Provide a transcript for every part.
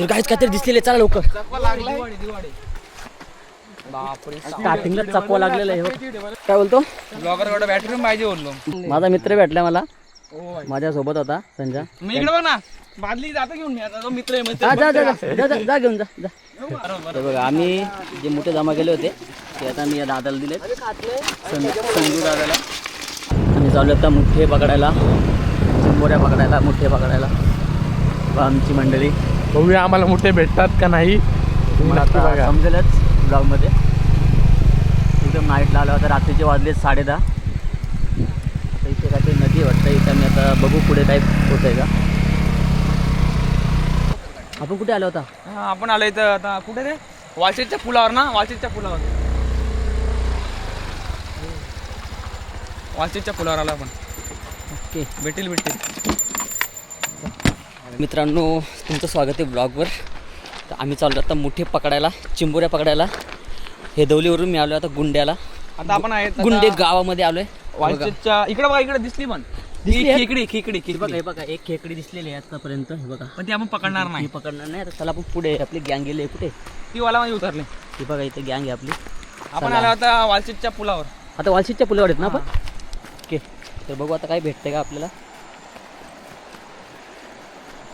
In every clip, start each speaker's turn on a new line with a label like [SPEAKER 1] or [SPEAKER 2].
[SPEAKER 1] तर काहीच काहीतरी दिसलेले, चला लवकर. स्टार्टिंगला चकवा लागलेला आहे. काय बोलतो
[SPEAKER 2] ब्लॉगर बॅटरी पाहिजे बोललो.
[SPEAKER 1] माझा मित्र भेटला मला, माझ्या सोबत होता संजय.
[SPEAKER 2] मी इकडे बघ ना, बादली जाता घेऊन मी आता. मित्र आहे
[SPEAKER 1] जा जा जा जा घेऊन जा. बघा आम्ही जे मोठे जमा केले होते ते आता मी या दादाला दिले, संजू दादाला. आम्ही चालू आता मुठे पकडायला, चिंबोऱ्या पकडायला, मुठे पकडायला. आमची मंडळी
[SPEAKER 3] बघूया आम्हाला मोठे भेटतात का नाही.
[SPEAKER 1] आता समजेलच ब्लॉगमध्ये. एकदम नाईटला आला होता, रात्रीचे वाजले 10:30. आता इथे काहीतरी नदी वाटतं, इथं मी आता बघू पुढे काय होत आहे का. आपण कुठे आलो होता?
[SPEAKER 2] आपण आलो इथं आता कुठे रे, वालशेतच्या पुलावर ना, वालशेतच्या पुलावर. वालशेतच्या पुलावर आलो आपण.
[SPEAKER 1] ओके,
[SPEAKER 2] भेटेल.
[SPEAKER 1] मित्रांनो तुमचं स्वागत आहे ब्लॉगवर. तर आम्ही चाललो आता मुठे पकडायला, चिंबोऱ्या पकडायला. हेदवलीवरून मी आलो आता गुंड्याला.
[SPEAKER 2] आता आपण आहे
[SPEAKER 1] गुंडे गावामध्ये आलोय.
[SPEAKER 2] वालशेतच्या इकडे बघा, इकडे दिसली पण खेकडी
[SPEAKER 1] बघा, हे बघा एक खेकडी दिसलेली आहे आतापर्यंत. हे बघा,
[SPEAKER 2] पण ती आपण पकडणार नाही.
[SPEAKER 1] पकडणार नाही. आता चला आपण पुढे, आपली गँग गेली कुठे
[SPEAKER 2] ती वाला मध्ये उतरली.
[SPEAKER 1] ही बघा, इथे गँग आहे आपली.
[SPEAKER 2] आपण आलो आता वालशेतच्या पुलावर.
[SPEAKER 1] आता वालशीच्या पुलावर आहेत ना आपण. ओके, तर बघू आता काय भेटतंय का आपल्याला.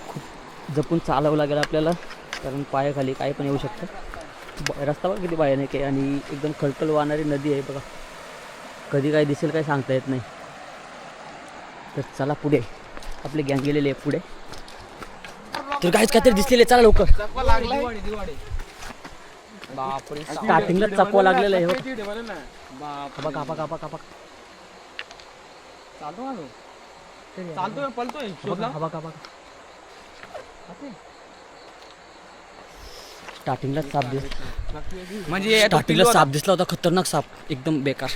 [SPEAKER 1] खूप जपून चालावं लागेल आपल्याला, कारण पायाखाली काय पण येऊ शकतं. रस्ता बघा किती भयानक आहे आणि एकदम खळखळ वाहणारी नदी आहे बघा. कधी काय दिसेल काय सांगता येत नाही. तर चला पुढे, आपले गँग गेलेले आहे पुढे. तर काहीच काहीतरी दिसलेले, चला लवकर. स्टार्टिंगला चकवा लागलेला आहे. बघा बघा बघा बघा,
[SPEAKER 2] चालतोय पळतोय.
[SPEAKER 1] स्टार्टिंगला साप दिसला,
[SPEAKER 2] म्हणजे
[SPEAKER 1] स्टार्टिंगला साप दिसला होता, खतरनाक साप, एकदम बेकार.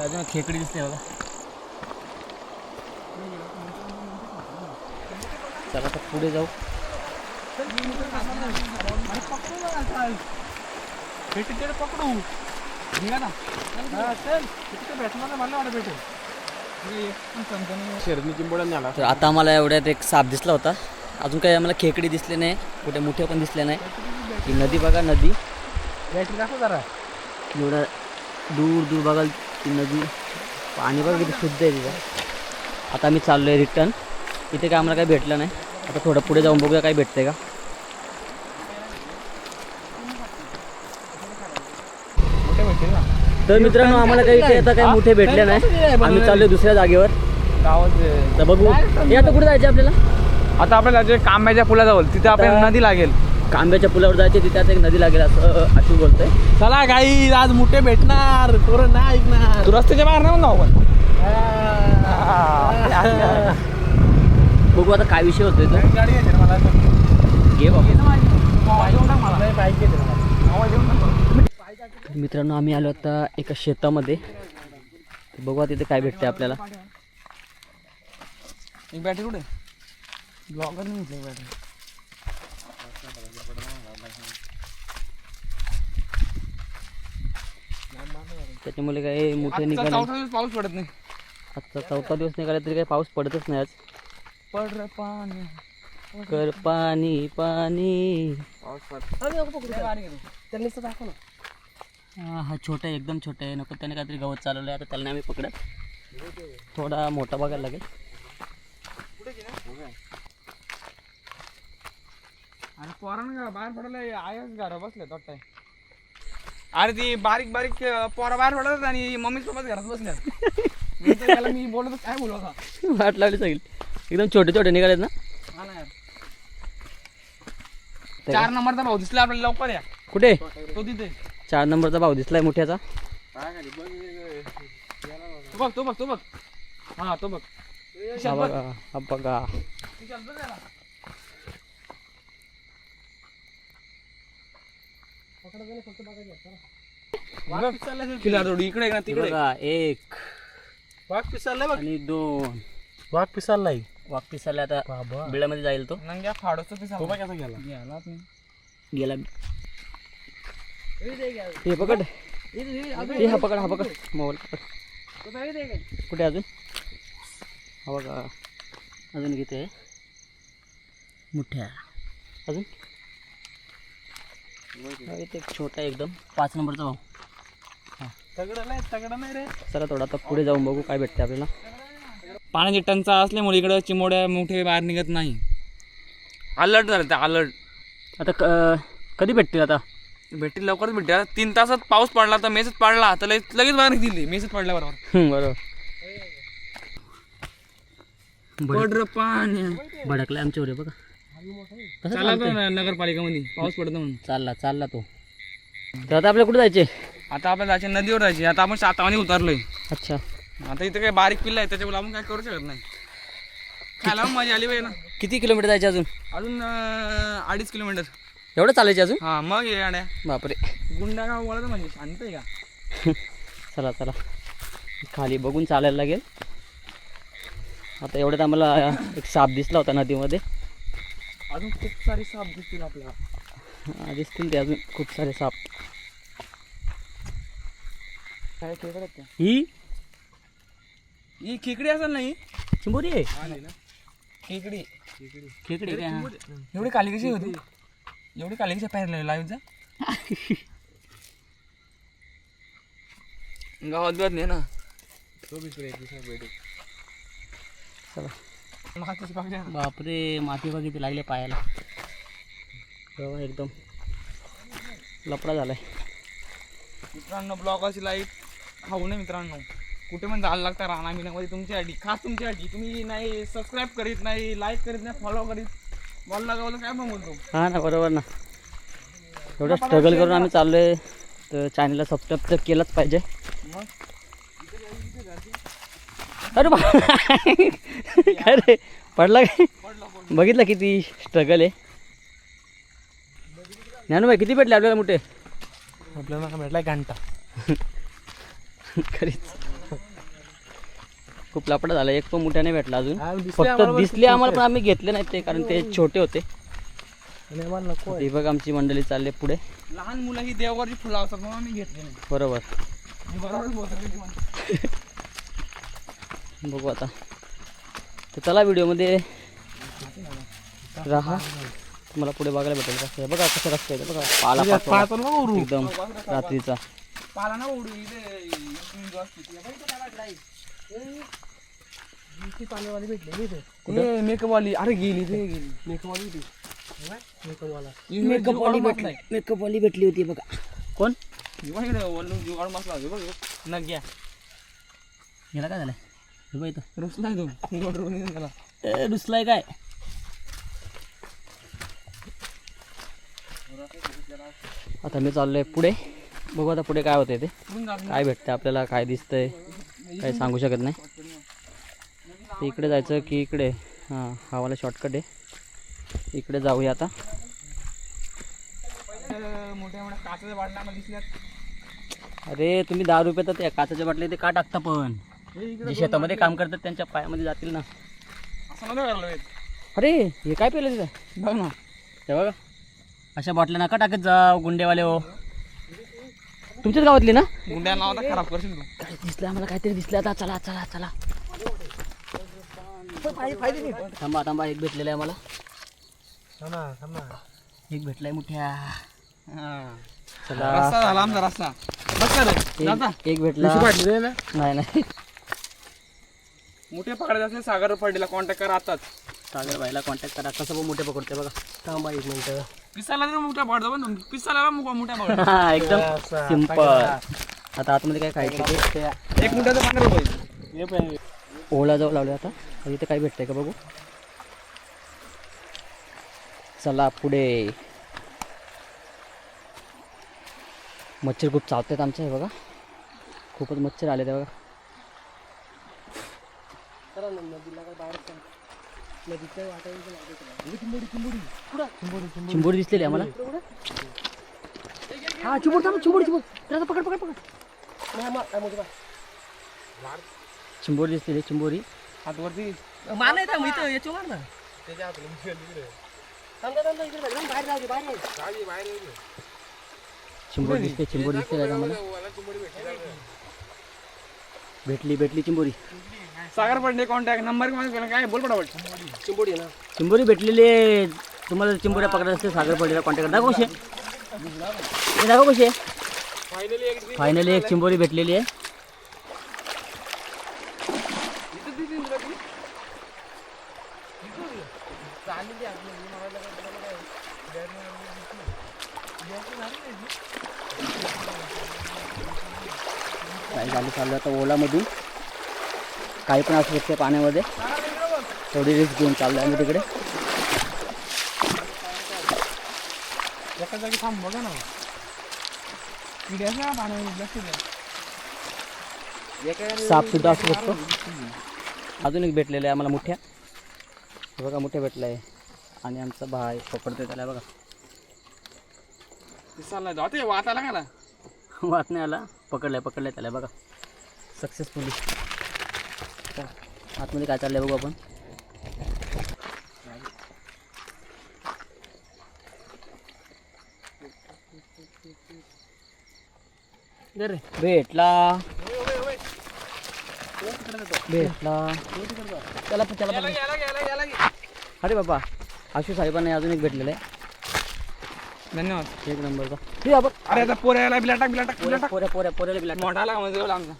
[SPEAKER 1] अजून खेकडी दिसते बघा. चला आता पुढे जाऊ.
[SPEAKER 2] पकडू
[SPEAKER 1] तर आता आम्हाला एवढ्यात एक साप दिसला होता. अजून काही आम्हाला खेकडी दिसले नाही, कुठे मोठे पण दिसले नाही. ही नदी बघा, नदी एवढा दूर दूर बघाल ती नदी. पाणी बघा किती शुद्ध आहे तिथं. आता आम्ही चाललो आहे रिटर्न. इथे काय आम्हाला काही भेटलं नाही. आता थोडं पुढे जाऊन बघूया काय भेटतंय का. तर मित्रांनो आम्हाला काही इथे आता काही मोठे भेटले नाही. आम्ही चाललोय दुसऱ्या जागेवर. तर बघू हे आता कुठे जायचं आपल्याला.
[SPEAKER 2] आता आपल्याला जे कांब्याच्या पुलाजवळ तिथे आपल्याला नदी लागेल.
[SPEAKER 1] कांब्याच्या पुलावर जायचे, तिथे आता एक नदी लागेल असं आशू बोलतोय.
[SPEAKER 3] चला गाई, आज मोठे भेटणार. पोरं नाही ऐकणार.
[SPEAKER 2] तू रस्त्याच्या बाहेर नाही ना आपण.
[SPEAKER 1] बघू आता काय विषय होतोय तो. घे बाबा. मित्रांनो आम्ही आलो आता एका शेतामध्ये. बघू आता तिथे काय भेटते आपल्याला.
[SPEAKER 2] एक बॅटरी कुठे, ब्लॉगर नाही घेतली बॅटरी.
[SPEAKER 1] त्याच्यामुळे काही मोठे निघाले.
[SPEAKER 2] पाऊस पडत नाही.
[SPEAKER 1] आजचा 4था दिवस निघाला तरी काही पाऊस पडतच नाही आज.
[SPEAKER 2] पड रे पाणी,
[SPEAKER 1] कर पाणी पाणी. हा छोटा आहे, एकदम छोटा आहे. नको त्याने काहीतरी गवत चालवलं आहे. आता त्याला नाही आम्ही पकडत. थोडा मोठा बघायला लागेल.
[SPEAKER 2] आणि पोरांना बाहेर पडायला आयच घरा बसले वाटतंय. अरे ती बारीक बारीक पोरा बाहेर पडतात आणि मम्मी सोबत घरात बसल्यात. त्याला मी बोलतो काय बोलू आता.
[SPEAKER 1] वाट लावली सगळी. एकदम छोटे छोटे निघालेत ना.
[SPEAKER 2] 4 नंबरचा भाऊ दिसला आपल्याला, लवकर या.
[SPEAKER 1] कुठे?
[SPEAKER 2] तो तिथे
[SPEAKER 1] 4 नंबरचा भाऊ दिसलाय मोठ्याचा.
[SPEAKER 2] तो बघ. हा तो बघ.
[SPEAKER 1] हा बघा, हा बघा.
[SPEAKER 2] इकडे तिकडे
[SPEAKER 1] बघा, 1
[SPEAKER 3] वाघ पिसाललाय बघ.
[SPEAKER 1] आणि 2.
[SPEAKER 3] वाघ पिसाललाय.
[SPEAKER 1] वाघ पिसाला आता
[SPEAKER 3] बाबा
[SPEAKER 1] बिळामध्ये जाईल तो.
[SPEAKER 2] नंग्या फाडोचा पिसा
[SPEAKER 3] तो कसा गेला
[SPEAKER 2] गेला तुम्ही
[SPEAKER 1] गेला. हे पकड. हे हा पकड, हा पकड मोबाईल पकड. कुठे अजून? हा बघा अजून किती आहे मोठ्या. अजून हा, इथे एक छोटा एकदम 5 नंबरचा भाऊ.
[SPEAKER 3] तगडा नाही रे.
[SPEAKER 1] चला थोडा आता पुढे जाऊन बघू काय भेटते आपल्याला.
[SPEAKER 2] पाण्याची टंचाई असल्यामुळे इकडं चिमोड्या मोठे बाहेर निघत नाही. अलर्ट झालं ते अलर्ट.
[SPEAKER 1] आता कधी भेटतील आता?
[SPEAKER 2] भेटतील लवकरच भेटतील. 3 तासात पाऊस पडला तर मेसेज पडला तर लगेच बाहेर निघतील मेसेज पडल्याबरोबर.
[SPEAKER 1] बरोबर.
[SPEAKER 2] पड रे पाणी.
[SPEAKER 1] भडकलाय आमच्यावर बघा. कसं
[SPEAKER 2] चालला
[SPEAKER 1] चालतंय?
[SPEAKER 2] तो नगरपालिकेमध्ये पाऊस पडतो म्हणून.
[SPEAKER 1] चालला तो. तर आता आपल्याला कुठे जायचे?
[SPEAKER 2] आता आपल्याला जायचे नदीवर जायचे. आता आपण सातावानी उतरलोय.
[SPEAKER 1] अच्छा.
[SPEAKER 2] आता इथे काही बारीक पिल्ला आहे त्याच्यामुळे आपण काय करू शकत नाही. खायला पण मजा आली पाहिजे ना.
[SPEAKER 1] किती किलोमीटर जायचे अजून?
[SPEAKER 2] अजून 2.5 किलोमीटर.
[SPEAKER 1] एवढं चालायचे अजून?
[SPEAKER 2] हा मग ये गाड्या
[SPEAKER 1] बापरे.
[SPEAKER 2] गुंडा गाव वळत म्हणजे शांत आहे का.
[SPEAKER 1] चला खाली बघून चालायला लागेल. आता एवढ्यात आम्हाला एक साप दिसला होता नदीमध्ये.
[SPEAKER 2] अजून खूप सारे साप दिसतील आपल्याला.
[SPEAKER 1] दिसतील ते अजून खूप सारे साप.
[SPEAKER 2] काय खेकडे त्या
[SPEAKER 1] ही
[SPEAKER 2] खेकडी असेल नाही.
[SPEAKER 1] चिंबोरी आहे.
[SPEAKER 2] खेकडी
[SPEAKER 1] खेकडे काय? हा.
[SPEAKER 2] एवढी काली कशी होती. एवढी काली कशी पाहिजे लाईव्हचा. गावात बिवात नाही ना.
[SPEAKER 1] चला.
[SPEAKER 2] मातीची पाकळी आहे ना.
[SPEAKER 1] बापरे माती बघितली लागले पायाला. बघा एकदम लपडा झालाय.
[SPEAKER 2] मित्रांनो ब्लॉगाची लाईट खाऊ नये मित्रांनो. कुठे पण जायला लागतं रानाबिनामध्ये तुमच्यासाठी, खास तुमच्यासाठी. तुम्ही नाही सबस्क्राईब करीत नाही, लाईक करीत नाही, फॉलो करीत. बॉल लगावलं काय पण बोलतो.
[SPEAKER 1] हा ना बरोबर ना. एवढं स्ट्रगल करून आम्ही चाललोय तर चॅनलला सबस्क्राईब तर केलंच पाहिजे.
[SPEAKER 2] मग
[SPEAKER 1] अरे बा काय रे पडला काय? बघितलं किती स्ट्रगल आहे. ज्ञानूभाई किती भेटले आपल्याला मोठे?
[SPEAKER 3] आपल्याला भेटलाय घंटा.
[SPEAKER 1] खरीच खूप लपडा झाला. एक पण मोठ्या नाही भेटला अजून.
[SPEAKER 3] दिसले
[SPEAKER 1] फक्त
[SPEAKER 3] आम्हाला
[SPEAKER 1] दिसले आम्हाला पण आम्ही घेतले नाहीत ते कारण ते छोटे होते.
[SPEAKER 3] आणि आम्हाला नको
[SPEAKER 1] ती बघ आमची मंडळी चालले पुढे.
[SPEAKER 2] लहान मुलं ही देवावरची फुलं असतात म्हणून आम्ही घेतली नाही.
[SPEAKER 1] बरोबर.
[SPEAKER 2] मी बरोबर बोलतो.
[SPEAKER 1] बघू आता. तर चला व्हिडिओमध्ये राहा. तुम्हाला पुढे बघायला भेटेल कसं आहे. बघा कसं रस्ता आहे बघा. पाला पाचोळा
[SPEAKER 3] पाहतो ना उरू.
[SPEAKER 1] एकदम रात्रीचा.
[SPEAKER 2] पाला ना उडू इथे
[SPEAKER 3] पाण्यावाली भेटले इथे.
[SPEAKER 2] मेकअप वाली. अरे गेली ते गेली.
[SPEAKER 3] मेकवाली होती. मेकवाला.
[SPEAKER 1] मेकअप वाली भेटली होती बघा. कोण?
[SPEAKER 2] जुगाड मसला होती बघ. नग्या
[SPEAKER 1] याला काय झालंय? हे बघ इथं
[SPEAKER 2] रुसलाय तो. त्याला
[SPEAKER 1] रुसलाय काय? आता मी चाललोय पुढे. बघू आता पुढे काय होतंय ते. काय भेटतं आपल्याला, काय दिसतंय काही सांगू शकत नाही. ते इकडे जायचं की इकडे? हां हा वाला शॉर्टकट आहे. इकडे जाऊया आता.
[SPEAKER 2] मोठ्या मोठ्या काचाच्या बाटल्या आम्हाला दिसल्यात.
[SPEAKER 1] अरे तुम्ही 10 रुपये तर त्या काचाच्या बाटल्या ते का टाकता पण? जे शेतामध्ये काम करतात त्यांच्या पायामध्ये जातील ना.
[SPEAKER 2] असं नव्हतं करायला.
[SPEAKER 1] अरे हे काय पेलं तिथं
[SPEAKER 2] बघ ना.
[SPEAKER 1] ते बघा. अशा बाटल्या नका टाकत जाऊ गुंडेवाले हो. तुमच्याच गावातली ना?
[SPEAKER 2] गुंड्या नाव आता खराब करशील तू.
[SPEAKER 1] काय दिसलं आम्हाला, काहीतरी दिसलं आता. चला चला चला. थांबा थांबा. एक भेटलेलं आहे आम्हाला. एक भेटलाय मोठ्या. चला.
[SPEAKER 2] रस्ता झाला आमचा रस्ता. बस रे जाता.
[SPEAKER 1] एक भेटला. नाही नाही
[SPEAKER 2] मोठे पकडायचे असले सागर फडीला कॉन्टॅक्ट करा आताच.
[SPEAKER 1] सागर भाईला कॉन्टॅक्ट करा. कसं पण मोठे पकडते बघा. थांबा 1 मिनिट.
[SPEAKER 2] पिसाला तर मोठ्या पडतो पण पिसाला मोठ्या पडतो.
[SPEAKER 1] हा एकदम सिंपल. आता आतमध्ये काय खायचं ते
[SPEAKER 2] 1 मिनिटाचं 15 रुपये.
[SPEAKER 1] ओला जाऊ लावले आता. इथे काय भेटतंय का बघू. चला पुढे. मच्छर खूप चावतात आमच्या. हे बघा खूपच मच्छर आले ते बघा. चिंबोरी दिसलेली आम्हाला. हा चिंबोरी त्याचा पकड पकड पकड. चिंबोरी दिसलेली चिंबोरी.
[SPEAKER 2] हात वरती
[SPEAKER 3] मान आहे मग इथं याच्या मार ना
[SPEAKER 1] चिंबोरी दिसते दादा मला भेटली चिंबोरी
[SPEAKER 2] सागर पडले कॉन्टॅक्ट नंबर काय बोल पटापट.
[SPEAKER 3] चिंबोडी आहे ना
[SPEAKER 1] चिंबोरी भेटलेली आहे. तुम्हाला जर चिंबोऱ्या पकडायचं असते सागर पडलेला कॉन्टॅक्ट दाखव कसे हे दाखव कसे फायनली एक चिंबोरी भेटलेली आहे. काही झाली चाललं आता ओलामधून काही पण असू शकते पाण्यामध्ये थोडी रिस्क घेऊन चाललो आम्ही तिकडे.
[SPEAKER 2] एका जागी थांब बघा ना किड्याच्या पाण्यामध्ये जास्त
[SPEAKER 1] साप सुद्धा असू शकतो. अजून एक भेटलेलं आहे आम्हाला मोठ्या हे बघा मोठ्या भेटलं आहे आणि आमचा भाई पकडतोय त्याला बघा
[SPEAKER 2] दिसायला जाते वात आला का
[SPEAKER 1] वाट नाही आला पकडलाय त्याला बघा सक्सेसफुली. आतमध्ये काय चाललंय बघू आपण. भेटला त्याला अरे बाबा आशू साहेबांना अजून एक भेटलेलं आहे.
[SPEAKER 2] धन्यवाद
[SPEAKER 1] एक नंबरचा हे बघ
[SPEAKER 2] अरे आता पोऱ्याला बिला
[SPEAKER 1] पोऱ्याला बिला
[SPEAKER 2] मोठा लागा म्हणजे आमचा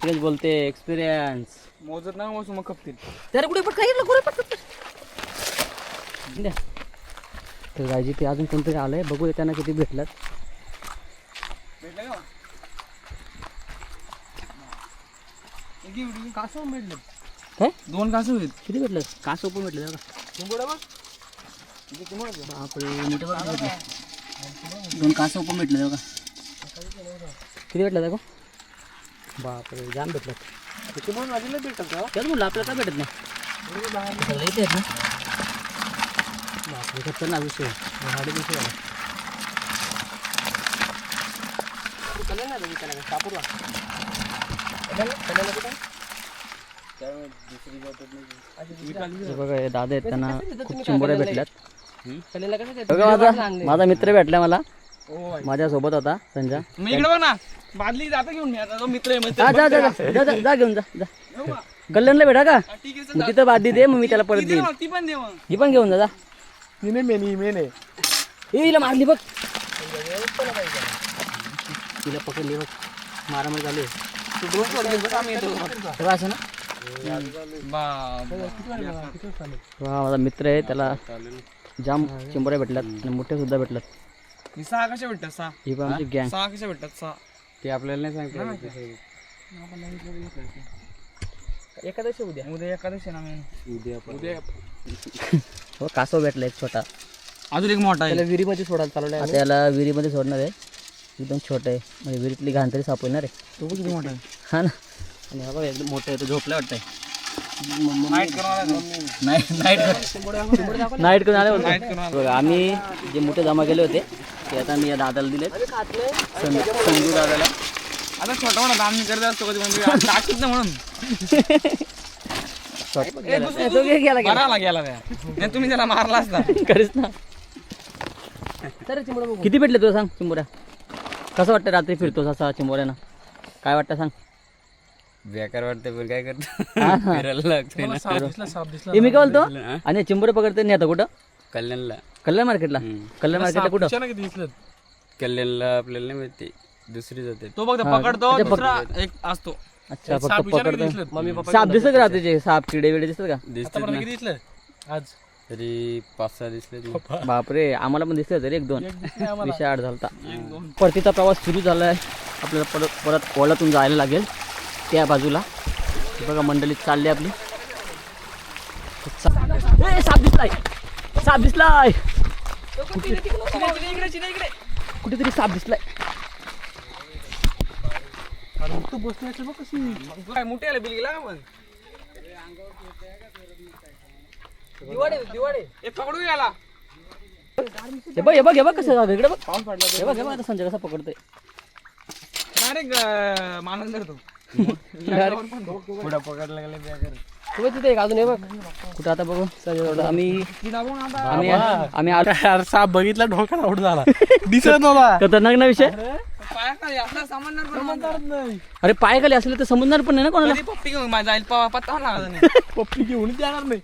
[SPEAKER 1] तेच बोलते एक्सपिरियन्स
[SPEAKER 2] मोजत ना मग खपतील.
[SPEAKER 1] त्याला कुठे पण काही द्या तर गायजी ते अजून कोणतरी आलंय बघू त्यांना किती भेटलात.
[SPEAKER 2] भेटलं का कासव भेटलं
[SPEAKER 1] काय
[SPEAKER 2] 2 कासव आहेत.
[SPEAKER 1] किती भेटलं कासव पण भेटलं बघा बापरे मोठे बघा भेटले 2 कासव पण भेटले बघा किती भेटलं दाखव बापरे जाम भेटलं.
[SPEAKER 3] त्याची म्हणून अजून भेटत
[SPEAKER 1] त्याच म्हणलं आपल्याला काय भेटत नाही सगळे इथे आहेत ना बापरे खतरनाक विषय हाडे विषय बघा हे दादा आहेत त्यांना खूप चिंबोऱ्या भेटल्यात. बघा माझा मित्र भेटला मला माझ्या सोबत होता संजय.
[SPEAKER 2] मी इकडे बघ ना बादली जाता घेऊन मी आता तो मित्र आहे
[SPEAKER 1] जा घेऊन जा कल्याणला भेटा का
[SPEAKER 2] ठीक आहे
[SPEAKER 1] मग तिथं बादली दे मग मी त्याला परत देईन.
[SPEAKER 2] ती पण दे मग
[SPEAKER 1] ही पण घेऊन जा
[SPEAKER 3] मेन आहे
[SPEAKER 1] हिला मारली बघ तिला पकडली बघ मारामारी चालू आहे. तेव्हा असं ना वा माझा मित्र आहे त्याला जाम चिंबोऱ्या भेटल्यात आणि मोठ्या सुद्धा भेटल्यात.
[SPEAKER 2] 6 कशा भेटतात 6
[SPEAKER 1] ही पण आमची गँग
[SPEAKER 2] 6 कशा भेटतात 6
[SPEAKER 3] ते आपल्याला नाही सांगता एकादशी
[SPEAKER 2] उद्या एकादशी ना मेन
[SPEAKER 3] उद्या
[SPEAKER 1] हो कासव भेटला एक छोटा
[SPEAKER 2] अजून एक मोठा
[SPEAKER 3] त्याला विहिरीमध्ये सोडायला चालवलं
[SPEAKER 1] आता याला विहिरीमध्ये सोडणार आहे. एकदम छोटं आहे म्हणजे विहिरीतली घाण तरी सापडणार आहे.
[SPEAKER 2] तो किती मोठा आहे
[SPEAKER 1] हा ना आणि हा बघा एकदम मोठं आहे तो झोपला वाटतंय नाईट करून आले होते बघा. आम्ही जे मोठे जमा केले होते ते आता मी या दादाला दिले संजू दादाला.
[SPEAKER 2] आता छोटा मोठा दाम मी करत असतो कधी म्हणजे दाखवत ना म्हणून गेला नाही तुम्ही त्याला मारला असता
[SPEAKER 1] खरीच ना. किती भेटले तुला सांग चिंबोऱ्या कसं वाटतं रात्री फिरतोस असा चिंबोऱ्यानं काय वाटतं सांग.
[SPEAKER 4] बेकार वाटतं पण काय करतो
[SPEAKER 1] हा, हा.
[SPEAKER 4] फिरायला लागतंय ना
[SPEAKER 1] हे मी काय बोलतो आणि चिंबोरे पकडते नाही आता कुठं
[SPEAKER 4] कल्याणला
[SPEAKER 1] कल्याण मार्केटला कल्याण मार्केटला कुठं
[SPEAKER 4] कल्याणला आपल्याला नाही माहिती दुसरी जाते
[SPEAKER 2] तो बघ पकडतो
[SPEAKER 1] अच्छा,
[SPEAKER 2] दुसरा एक असतो.
[SPEAKER 1] अच्छा फक्त पकडतो साप दिसत का रात्रीचे साप किडे बिडे दिसतात का
[SPEAKER 4] दिसते
[SPEAKER 3] आज
[SPEAKER 4] तरी 5-6 दिसले
[SPEAKER 1] बापरे आम्हाला पण दिसले तरी 1-2 विषय आठ झालता. परतीचा प्रवास सुरू झाला आहे आपल्याला परत ओलातून जायला लागेल त्या बाजूला. बघा मंडळी चालली आपली. साप दिसलाय कुठेतरी साप दिसलाय.
[SPEAKER 3] तू बसण्याचं बघ कशी
[SPEAKER 2] काय मोठे आले बिल गेला का पण दिवाडे पकडू गेला
[SPEAKER 1] हे बघ कसं इकडे बघ हे बघ आता संजय कसा पकडतोय
[SPEAKER 2] डायरेक्ट मानून धरतो
[SPEAKER 4] पुढं पकडला गेले बॅगर
[SPEAKER 3] तिथे एक अजून हे बघ
[SPEAKER 1] कुठं आता बघू आम्ही आम्ही आम्ही आलो
[SPEAKER 3] यार साप बघितला डोका आउट झाला दिसत नव्हता
[SPEAKER 1] खतरनाक ना विषय
[SPEAKER 2] पायाखाली असला समजणार पण नाही.
[SPEAKER 1] अरे पाय खाली असले तर समजणार पण नाही ना कोणाला
[SPEAKER 2] कधी पप्पी घेऊन माझा जाईल पत्ता लागला नाही.
[SPEAKER 3] पप्पी घेऊन जाणार नाही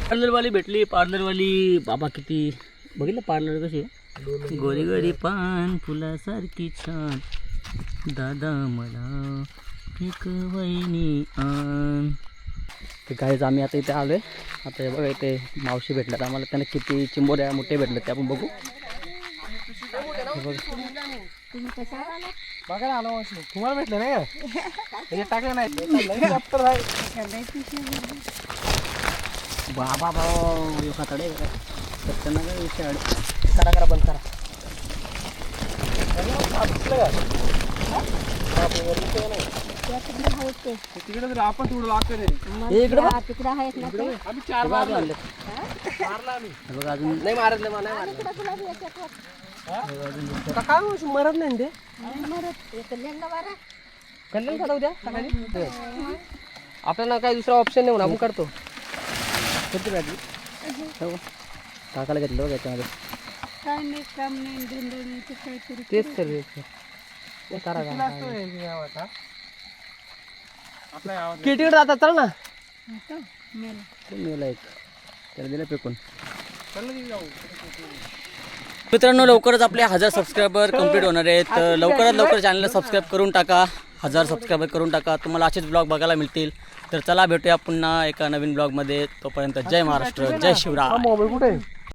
[SPEAKER 1] पार्लरवाली भेटली पार्लरवाली बाबा किती बघितलं पार्लर कशी आहे गोरी गोरी पान फुलासारखी छान दादा मला एक वहिनी आण ते काहीच आम्ही आता इथे आलोय आता हे बघा इथे मावशी भेटल्यात आम्हाला त्यांना किती चिंबोऱ्या मोठे भेटले ते आपण बघू
[SPEAKER 3] बघायला आलो मावशी. तुम्हाला भेटलं नाही का त्याच्यात टाकलं नाही
[SPEAKER 1] बाबा बाबा खाताडे त्यांना काय विषय
[SPEAKER 3] करा करा बंद करा
[SPEAKER 2] तिकडे जर आपण थोडं लागतं रे.
[SPEAKER 5] तिकडं आहेत ना ते.
[SPEAKER 3] आम्ही चार
[SPEAKER 1] मारला
[SPEAKER 3] मारला आम्ही
[SPEAKER 1] बघा अजून
[SPEAKER 3] नाही मारत नाही मारत काय मावशी, मरत नाही ना ते
[SPEAKER 5] मरत एक लेंगा बारा.
[SPEAKER 3] कल्याण करा उद्या सकाळी आपल्याला काही दुसरा ऑप्शन नाही म्हणून आपण करतो
[SPEAKER 1] किती भेटली टाकायला घेतलं बघा याच्यामध्ये
[SPEAKER 5] काय नाही काम नाही धंदा नाही ते काहीतरी
[SPEAKER 3] तेच तर ते करा का केटीकडे जातात चल ना
[SPEAKER 5] आता मेला.
[SPEAKER 1] तो मेला एक त्याला दिलं फेकून मित्रांनो लवकरच आपले 1000 सबस्क्रायबर कंप्लीट होणार आहेत तर लवकरात लवकर चॅनलला सबस्क्राईब करून टाका 1000 सबस्क्रायबर करून टाका तुम्हाला असेच ब्लॉग बघायला मिळतील तर चला भेटूया पुन्हा एका नवीन ब्लॉगमध्ये तोपर्यंत जय महाराष्ट्र जय शिवराय
[SPEAKER 3] मोबाईल कुठे आहे